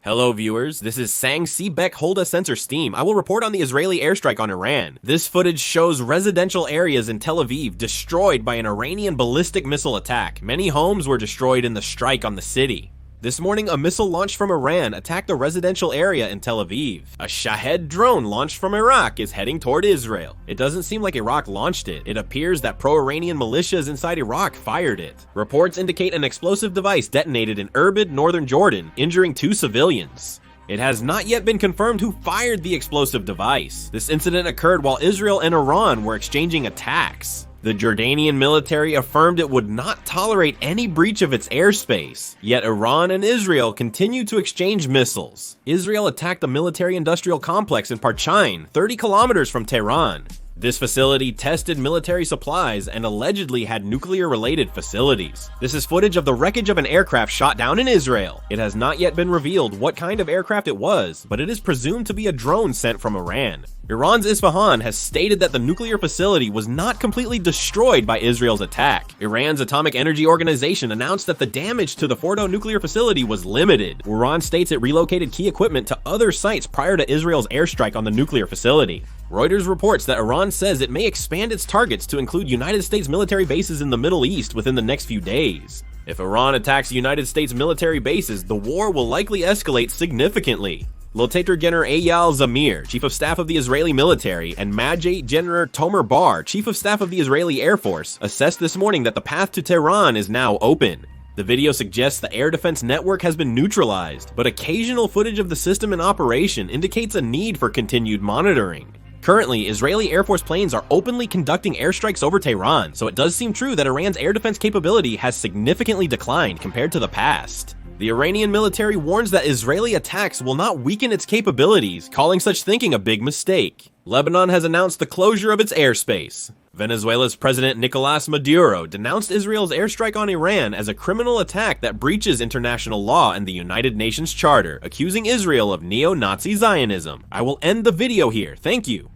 Hello viewers, this is Sang Seebeck Holda Sensor Steam. I will report on the Israeli airstrike on Iran. This footage shows residential areas in Tel Aviv destroyed by an Iranian ballistic missile attack. Many homes were destroyed in the strike on the city. This morning, a missile launched from Iran attacked a residential area in Tel Aviv. A Shahed drone launched from Iraq is heading toward Israel. It doesn't seem like Iraq launched it. It appears that pro-Iranian militias inside Iraq fired it. Reports indicate an explosive device detonated in Irbid, northern Jordan, injuring 2 civilians. It has not yet been confirmed who fired the explosive device. This incident occurred while Israel and Iran were exchanging attacks. The Jordanian military affirmed it would not tolerate any breach of its airspace, yet Iran and Israel continue to exchange missiles. Israel attacked a military-industrial complex in Parchain, 30 kilometers from Tehran. This facility tested military supplies and allegedly had nuclear-related facilities. This is footage of the wreckage of an aircraft shot down in Israel. It has not yet been revealed what kind of aircraft it was, but it is presumed to be a drone sent from Iran. Iran's Isfahan has stated that the nuclear facility was not completely destroyed by Israel's attack. Iran's Atomic Energy Organization announced that the damage to the Fordo nuclear facility was limited. Iran states it relocated key equipment to other sites prior to Israel's airstrike on the nuclear facility. Reuters reports that Iran says it may expand its targets to include United States military bases in the Middle East within the next few days. If Iran attacks United States military bases, the war will likely escalate significantly. Lieutenant General Eyal Zamir, Chief of Staff of the Israeli military, and Major General Tomer Bar, Chief of Staff of the Israeli Air Force, assessed this morning that the path to Tehran is now open. The video suggests the air defense network has been neutralized, but occasional footage of the system in operation indicates a need for continued monitoring. Currently, Israeli Air Force planes are openly conducting airstrikes over Tehran, so it does seem true that Iran's air defense capability has significantly declined compared to the past. The Iranian military warns that Israeli attacks will not weaken its capabilities, calling such thinking a big mistake. Lebanon has announced the closure of its airspace. Venezuela's President Nicolas Maduro denounced Israel's airstrike on Iran as a criminal attack that breaches international law and the United Nations Charter, accusing Israel of neo-Nazi Zionism. I will end the video here. Thank you.